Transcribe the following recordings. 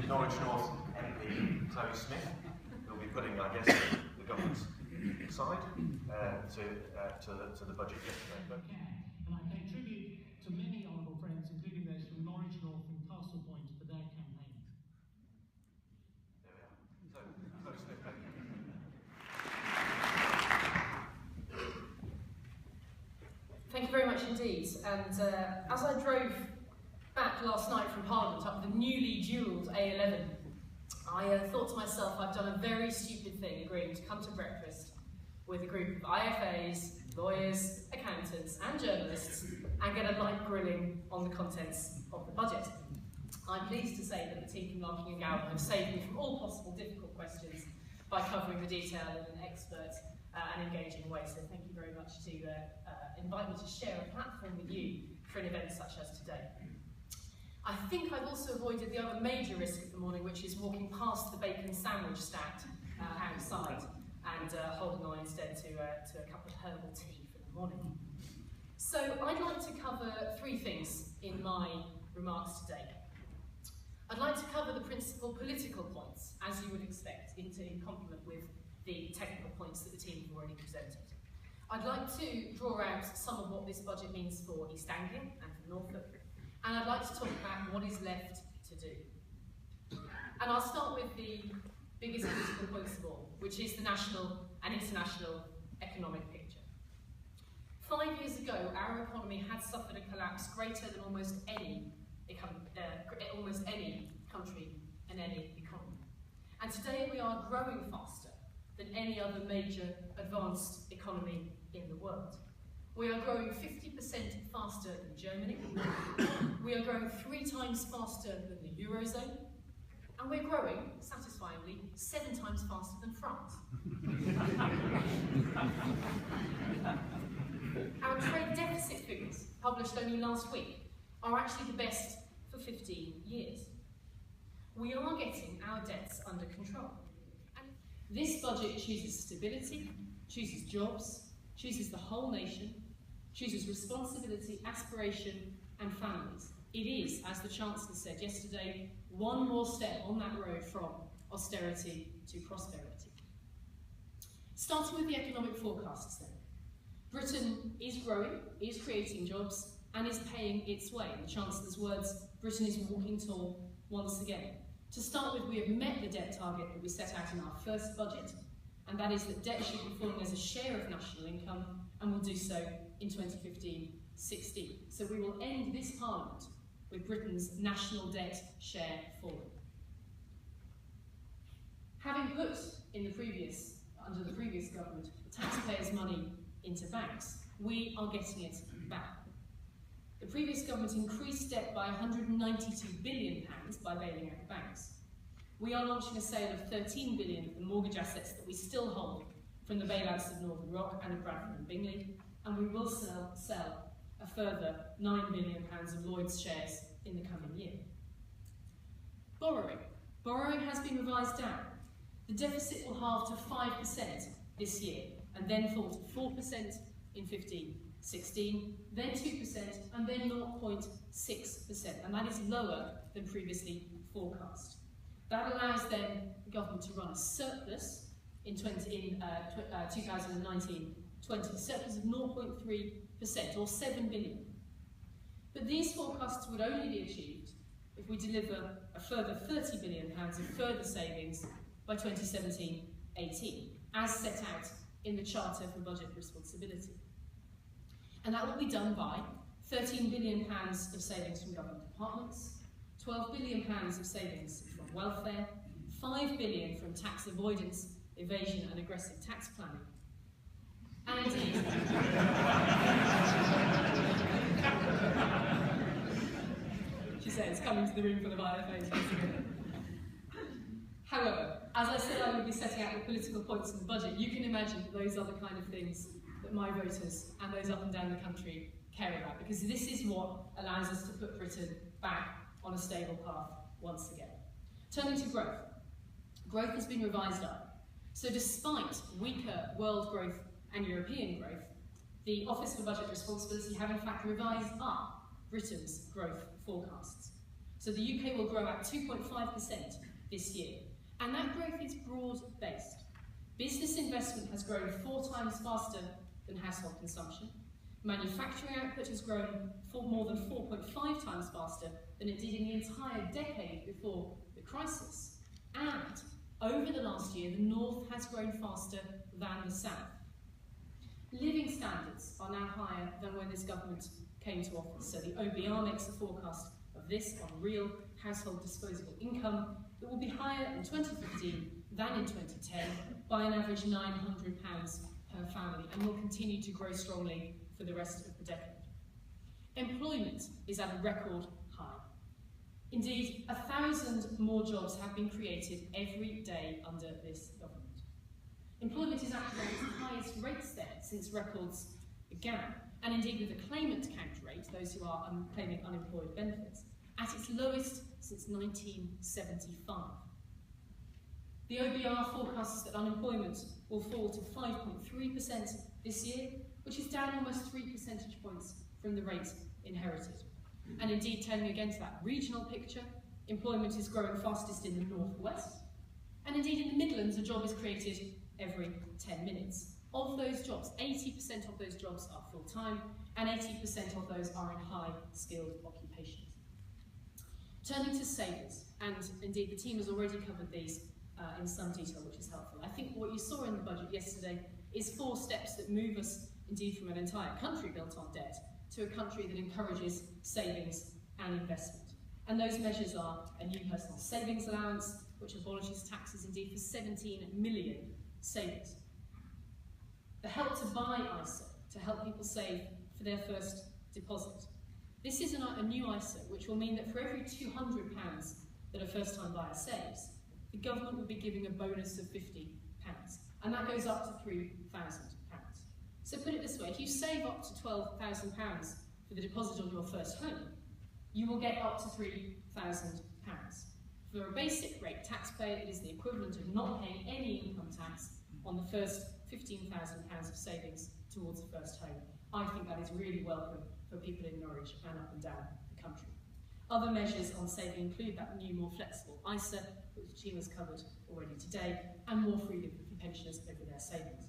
Norwich North MP Chloe Smith, who will be putting, I guess, the government's side to the budget yesterday. And I pay tribute to many honourable friends, including those from Norwich North and Castle Point, for their campaign. There we are. So, Chloe Smith, thank you. Thank you very much indeed. And as I drove back last night from Parliament up the newly duelled A11, I thought to myself, I've done a very stupid thing agreeing to come to breakfast with a group of IFAs, lawyers, accountants and journalists and get a light grilling on the contents of the budget. I'm pleased to say that the team from Larking Gowen have saved me from all possible difficult questions by covering the detail in an expert and engaging way. So thank you very much to invite me to share a platform with you for an event such as today. I think I've also avoided the other major risk of the morning, which is walking past the bacon sandwich stand outside and holding on instead to a cup of herbal tea for the morning. So I'd like to cover three things in my remarks today. I'd like to cover the principal political points, as you would expect, in complement with the technical points that the team have already presented. I'd like to draw out some of what this budget means for East Anglia and for Norfolk, and I'd like to talk about what is left to do. And I'll start with the biggest political points of all, which is the national and international economic picture. 5 years ago, our economy had suffered a collapse greater than almost any country and any economy. And today we are growing faster than any other major advanced economy in the world. We are growing 50% faster than Germany. We are growing 3 times faster than the Eurozone. And we're growing, satisfyingly, 7 times faster than France. Our trade deficit figures, published only last week, are actually the best for 15 years. We are getting our debts under control. And this budget chooses stability, chooses jobs, chooses the whole nation, chooses responsibility, aspiration and families. It is, as the Chancellor said yesterday, one more step on that road from austerity to prosperity. Starting with the economic forecasts then. Britain is growing, is creating jobs and is paying its way. In the Chancellor's words, Britain is walking tall once again. To start with, we have met the debt target that we set out in our first budget, and that is that debt should be falling as a share of national income and will do so in 2015-16. So we will end this Parliament with Britain's national debt share falling. Having put under the previous government, taxpayers' money into banks, we are getting it back. The previous government increased debt by £192 billion by bailing out the banks. We are launching a sale of £13 billion of the mortgage assets that we still hold from the bailouts of Northern Rock and of Bradford and Bingley, and we will sell a further £9 billion of Lloyd's shares in the coming year. Borrowing. Borrowing has been revised down. The deficit will halve to 5% this year, and then fall to 4% in 15-16, then 2%, and then 0.6%, and that is lower than previously forecast. That allows then the government to run a surplus in 2019-20, a surplus of 0.3% or 7 billion. But these forecasts would only be achieved if we deliver a further £30 billion of further savings by 2017-18, as set out in the Charter for Budget Responsibility. And that will be done by £13 billion of savings from government departments, £12 billion of savings from welfare, £5 billion from tax avoidance, evasion and aggressive tax planning. And indeed, she says, coming to the room full of IFAs. However, as I said I would be setting out the political points in the budget, you can imagine that those are the kind of things that my voters and those up and down the country care about, because this is what allows us to put Britain back on a stable path once again. Turning to growth. Growth has been revised up. So despite weaker world growth and European growth, the Office for Budget Responsibility have in fact revised up Britain's growth forecasts. So the UK will grow at 2.5% this year. And that growth is broad-based. Business investment has grown 4 times faster than household consumption. Manufacturing output has grown more than 4.5 times faster than it did in the entire decade before the crisis. And over the last year, the North has grown faster than the South. Living standards are now higher than when this government came to office. So the OBR makes a forecast of this on real household disposable income that will be higher in 2015 than in 2010 by an average £900 per family, and will continue to grow strongly for the rest of the decade. Employment is at a record high. Indeed, 1,000 more jobs have been created every day under this government. Employment is actually at its highest rates there since records began, and indeed with the claimant count rate, those who are claiming unemployed benefits, at its lowest since 1975. The OBR forecasts that unemployment will fall to 5.3% this year, which is down almost 3 percentage points from the rate inherited. And indeed, turning again to that regional picture, employment is growing fastest in the North West, and indeed in the Midlands a job is created every 10 minutes. Of those jobs, 80% of those jobs are full-time, and 80% of those are in high-skilled occupations. Turning to savings, and indeed the team has already covered these in some detail, which is helpful. I think what you saw in the budget yesterday is 4 steps that move us, indeed, from an entire country built on debt to a country that encourages savings and investment. And those measures are a new personal savings allowance, which abolishes taxes, indeed, for 17 million savers. The Help to Buy ISA, to help people save for their first deposit. This is a new ISA, which will mean that for every £200 that a first-time buyer saves, the government will be giving a bonus of £50, and that goes up to £3,000. So put it this way, if you save up to £12,000 for the deposit on your first home, you will get up to £3,000. For a basic rate taxpayer, it is the equivalent of not paying any income tax on the first £15,000 of savings towards the first home. I think that is really welcome for people in Norwich and up and down the country. Other measures on saving include that new, more flexible ISA, which the team has covered already today, and more freedom for pensioners over their savings.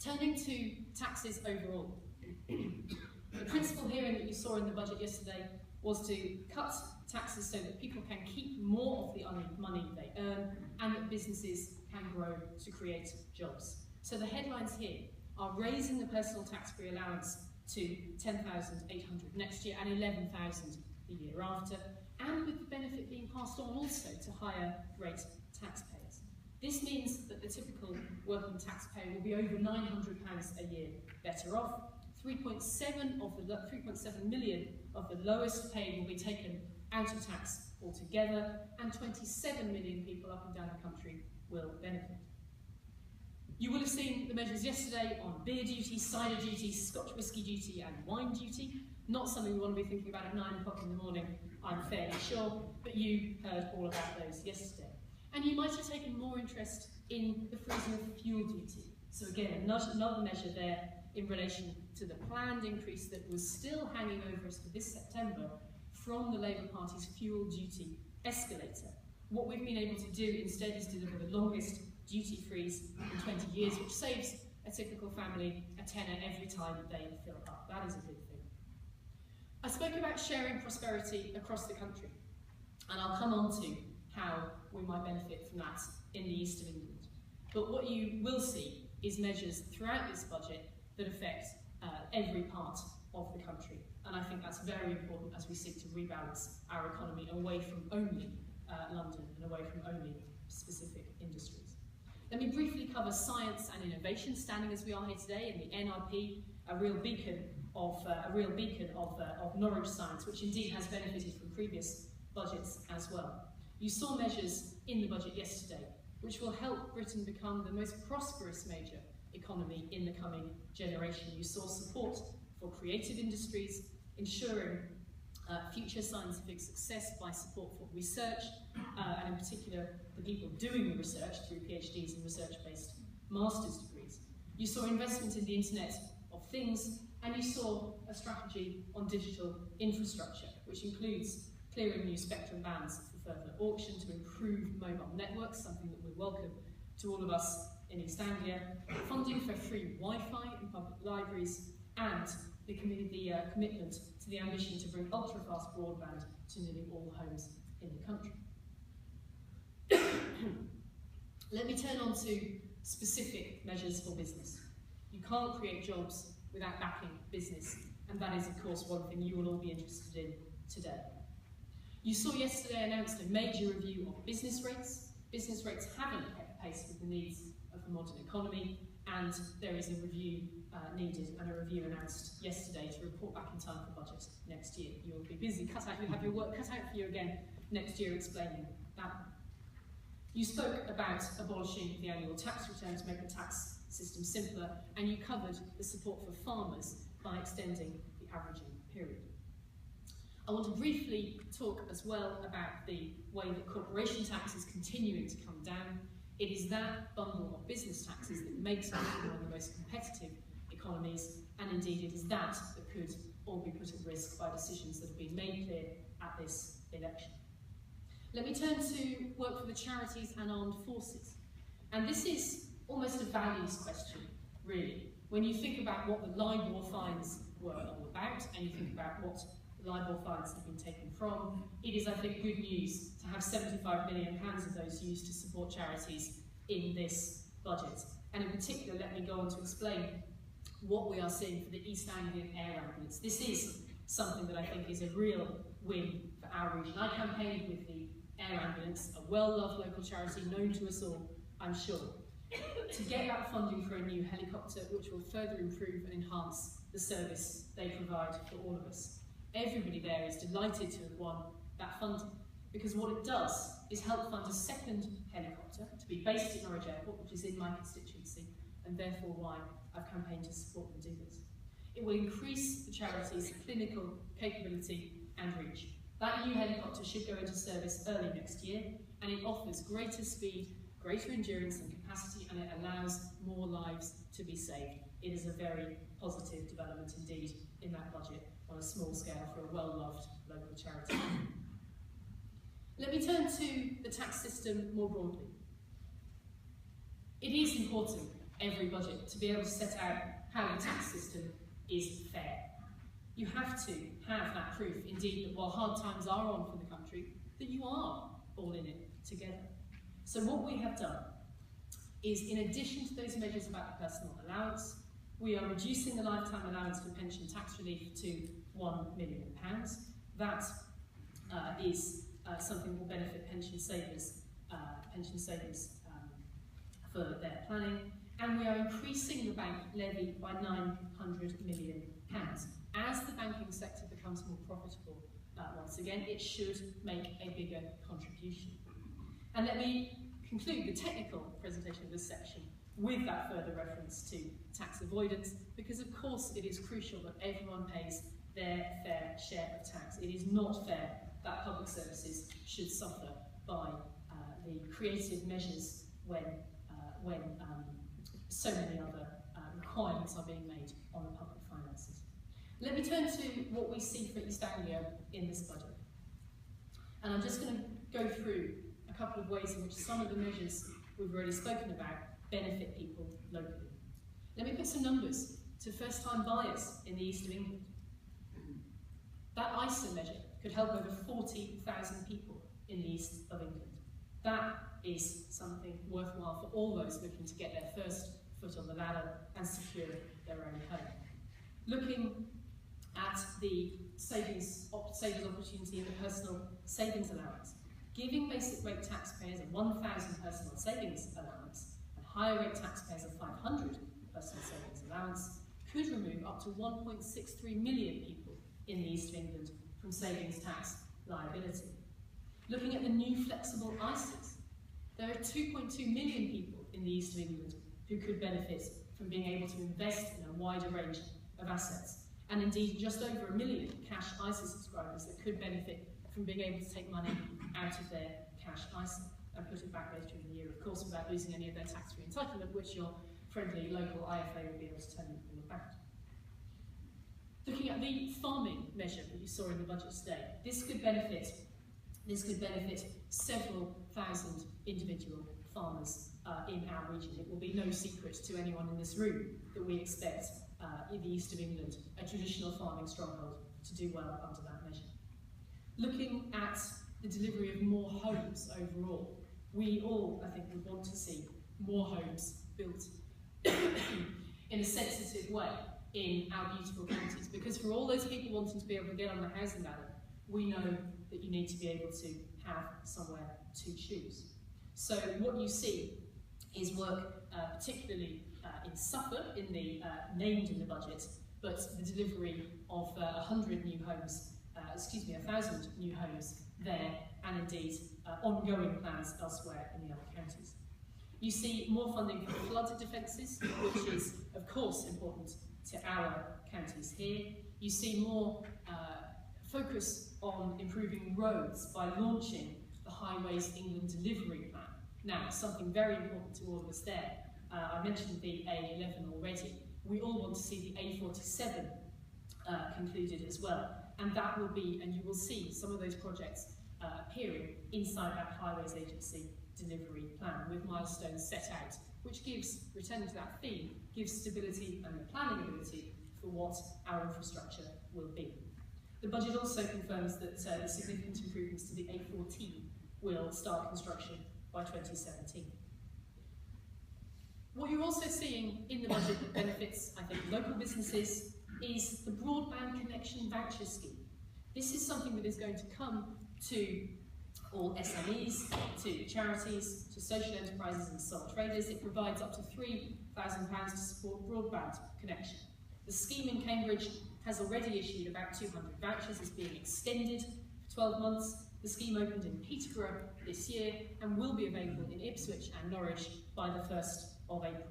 Turning to taxes overall. The principle here that you saw in the budget yesterday was to cut taxes so that people can keep more of the money they earn, and that businesses can grow to create jobs. So the headlines here are raising the personal tax-free allowance to $10,800 next year and $11,000 the year after, and with the benefit being passed on also to higher rate taxpayers. This means that the typical working taxpayer will be over £900 a year better off. 3.7 million of the lowest paid will be taken out of tax altogether, and 27 million people up and down the country will benefit. You will have seen the measures yesterday on beer duty, cider duty, Scotch whisky duty and wine duty. Not something we want to be thinking about at 9 o'clock in the morning, I'm fairly sure, but you heard all about those yesterday. And you might have taken more interest in the freezing of fuel duty. So again, another measure there in relation to the planned increase that was still hanging over us for this September from the Labour Party's fuel duty escalator. What we've been able to do instead is deliver the longest duty freeze in 20 years, which saves a typical family a tenner every time they fill up. That is a big thing. I spoke about sharing prosperity across the country, and I'll come on to how we might benefit from that in the east of England. But what you will see is measures throughout this budget that affect every part of the country. And I think that's very important as we seek to rebalance our economy away from only London and away from only specific industries. Let me briefly cover science and innovation, standing as we are here today in the NRP, a real beacon of Norwich science, which indeed has benefited from previous budgets as well. You saw measures in the budget yesterday which will help Britain become the most prosperous major economy in the coming generation. You saw support for creative industries, ensuring future scientific success by support for research, and in particular the people doing the research through PhDs and research-based master's degrees. You saw investment in the Internet of Things, and you saw a strategy on digital infrastructure, which includes clearing new spectrum bands for further auction to improve mobile networks, something that we welcome to all of us in East Anglia, funding for free Wi-Fi in public libraries, and the commitment to the ambition to bring ultra-fast broadband to nearly all homes in the country. Let me turn on to specific measures for business. You can't create jobs without backing business, and that is, of course, one thing you will all be interested in today. You saw yesterday announced a major review of business rates. Business rates haven't kept pace with the needs of the modern economy, and there is a review needed, and a review announced yesterday to report back in time for budget next year. You will be busy, you'll have your work cut out for you again next year explaining that. You spoke about abolishing the annual tax return to make the tax system simpler, and you covered the support for farmers by extending the averaging period. I want to briefly talk as well about the way that corporation tax is continuing to come down. It is that bundle of business taxes that makes us one of the most competitive economies, and indeed it is that that could all be put at risk by decisions that have been made clear at this election. Let me turn to work for the charities and armed forces. And this is almost a values question, really. When you think about what the LIBOR fines were all about, and you think about what the LIBOR fines have been taken from, it is, I think, good news to have £75 million of those used to support charities in this budget. And in particular, let me go on to explain what we are seeing for the East Anglian Air Ambulance. This is something that I think is a real win for our region. I campaigned with the Air Ambulance, a well-loved local charity known to us all, I'm sure, to get that funding for a new helicopter which will further improve and enhance the service they provide for all of us. Everybody there is delighted to have won that funding, because what it does is help fund a second helicopter to be based at Norwich Airport, which is in my constituency, and therefore why I've campaigned to support them do this. It will increase the charity's clinical capability and reach. That new helicopter should go into service early next year, and it offers greater speed, greater endurance and capacity, and it allows more lives to be saved. It is a very positive development indeed in that budget on a small scale for a well-loved local charity. Let me turn to the tax system more broadly. It is important, every budget, to be able to set out how the tax system is fair. You have to have that proof, indeed, that while hard times are on for the country, that you are all in it together. So what we have done is, in addition to those measures about the personal allowance, we are reducing the lifetime allowance for pension tax relief to £1 million. That is something that will benefit pension savers for their planning, and we are increasing the bank levy by £900 million. As the banking sector becomes more profitable, once again, it should make a bigger contribution. And let me conclude the technical presentation of this section with that further reference to tax avoidance, because of course it is crucial that everyone pays their fair share of tax. It is not fair that public services should suffer by the creative measures when so many other requirements are being made on the public finances. Let me turn to what we see for East Anglia in this budget. And I'm just going to go through a couple of ways in which some of the measures we've already spoken about benefit people locally. Let me put some numbers to first-time buyers in the east of England. That ISA measure could help over 40,000 people in the east of England. That is something worthwhile for all those looking to get their first foot on the ladder and secure their own home. Looking at the savings opportunity in the personal savings allowance, giving basic rate taxpayers a 1,000 personal savings allowance and higher rate taxpayers a 500 personal savings allowance could remove up to 1.63 million people in the east of England from savings tax liability. Looking at the new flexible ISAs, there are 2.2 million people in the east of England who could benefit from being able to invest in a wider range of assets, and indeed just over 1 million cash ISA subscribers that could benefit from being able to take money out of their cash ISA and put it back later in the year, of course, without losing any of their tax-free entitlement, which your friendly local IFA will be able to tell you all about. Looking at the farming measure that you saw in the budget today. This could benefit several thousand individual farmers in our region. It will be no secret to anyone in this room that we expect in the east of England, a traditional farming stronghold, to do well under that measure. Looking at the delivery of more homes overall, we all, I think, would want to see more homes built in a sensitive way in our beautiful counties, because for all those people wanting to be able to get on the housing ladder, we know that you need to be able to have somewhere to choose. So what you see is work particularly in Suffolk, in the named in the budget, but the delivery of 100 new homes, 1,000 new homes there, and indeed ongoing plans elsewhere in the other counties. You see more funding for flood defences, which is of course important to our counties here. You see more focus on improving roads by launching the Highways England Delivery Plan. Now, something very important to all of us there. I mentioned the A11 already. We all want to see the A47 concluded as well. And that will be, and you will see some of those projects appearing inside that Highways Agency delivery plan with milestones set out, which gives, returning to that theme, gives stability and the planning ability for what our infrastructure will be. The budget also confirms that the significant improvements to the A14 will start construction by 2017. What you're also seeing in the budget that benefits, I think, local businesses is the broadband connection voucher scheme. This is something that is going to come to all SMEs, to charities, to social enterprises and sole traders. It provides up to £3,000 to support broadband connection. The scheme in Cambridge has already issued about 200 vouchers. It's being extended for 12 months. The scheme opened in Peterborough this year and will be available in Ipswich and Norwich by the 1st of April.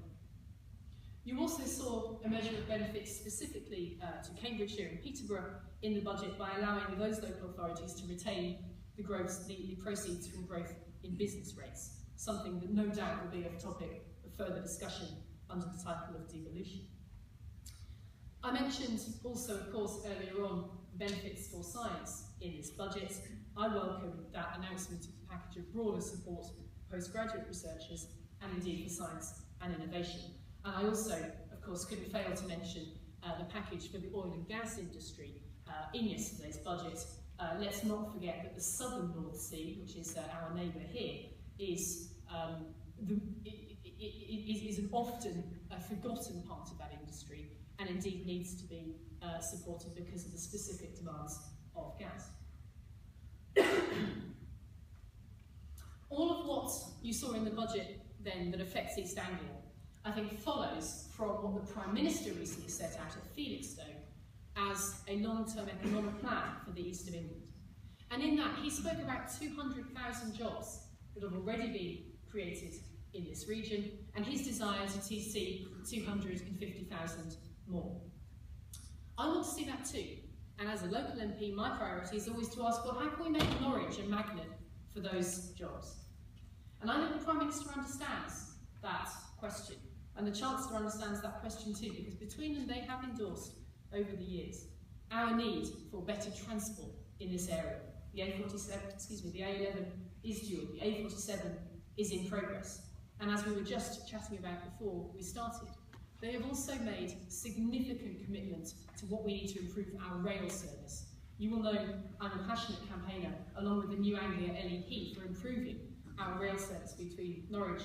You also saw a measure of benefits specifically to Cambridgeshire and Peterborough in the budget by allowing those local authorities to retain the proceeds from growth in business rates, something that no doubt will be a topic of further discussion under the title of devolution. I mentioned also, of course, earlier on, benefits for science in this budget. I welcome that announcement of the package of broader support for postgraduate researchers and indeed for science and innovation. And I also, of course, couldn't fail to mention the package for the oil and gas industry in yesterday's budget. Let's not forget that the southern North Sea, which is our neighbour here, is an often forgotten part of that industry, and indeed needs to be supported because of the specific demands of gas. All of what you saw in the budget then that affects East Anglia, I think, follows from what the Prime Minister recently set out at Felixstowe as a long-term economic plan for the east of England. And in that, he spoke about 200,000 jobs that have already been created in this region, and his desire to see 250,000 more. I want to see that too. And as a local MP, my priority is always to ask, well, how can we make Norwich a magnet for those jobs? And I know the Prime Minister understands that question, and the Chancellor understands that question too, because between them they have endorsed over the years our need for better transport in this area. The A11 is due, the A47 is in progress. And as we were just chatting about before we started, they have also made significant commitment to what we need to improve our rail service. You will know I'm a passionate campaigner, along with the New Anglia LEP, for improving our rail service between Norwich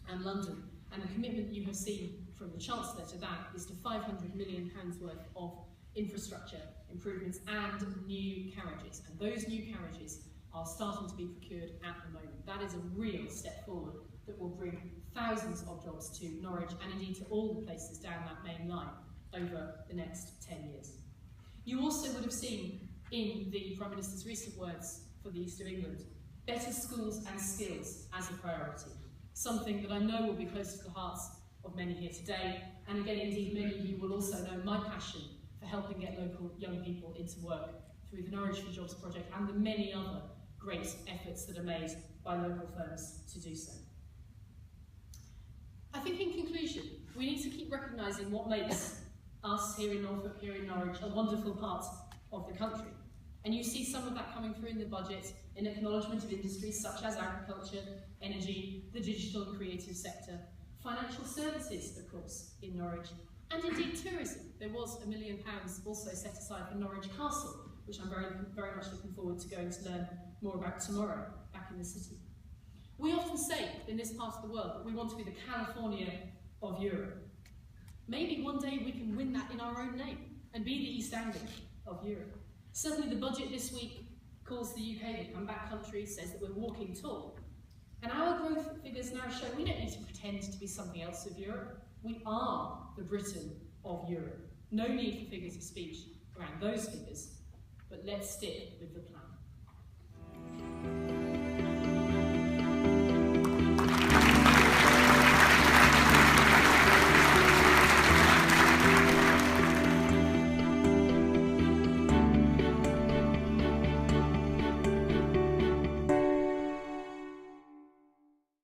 and London. And the commitment you have seen from the Chancellor to that is to £500 million worth of infrastructure improvements and new carriages. And those new carriages are starting to be procured at the moment. That is a real step forward that will bring thousands of jobs to Norwich and indeed to all the places down that main line over the next 10 years. You also would have seen in the Prime Minister's recent words for the East of England, better schools and skills as a priority, something that I know will be close to the hearts of many here today, and again, indeed, many of you will also know my passion for helping get local young people into work through the Norwich for Jobs project and the many other great efforts that are made by local firms to do so. I think in conclusion, we need to keep recognising what makes us here in Norfolk, here in Norwich, a wonderful part of the country. And you see some of that coming through in the budget in acknowledgement of industries such as agriculture, energy, the digital and creative sector, financial services, of course, in Norwich, and indeed tourism. There was £1 million also set aside for Norwich Castle, which I'm very much looking forward to going to learn more about tomorrow, back in the city. We often say in this part of the world that we want to be the California of Europe. Maybe one day we can win that in our own name and be the East Anglia of Europe. Certainly the budget this week calls the UK the comeback country, says that we're walking tall. And our growth figures now show we don't need to pretend to be something else of Europe. We are the Britain of Europe. No need for figures of speech around those figures, but let's stick with the plan.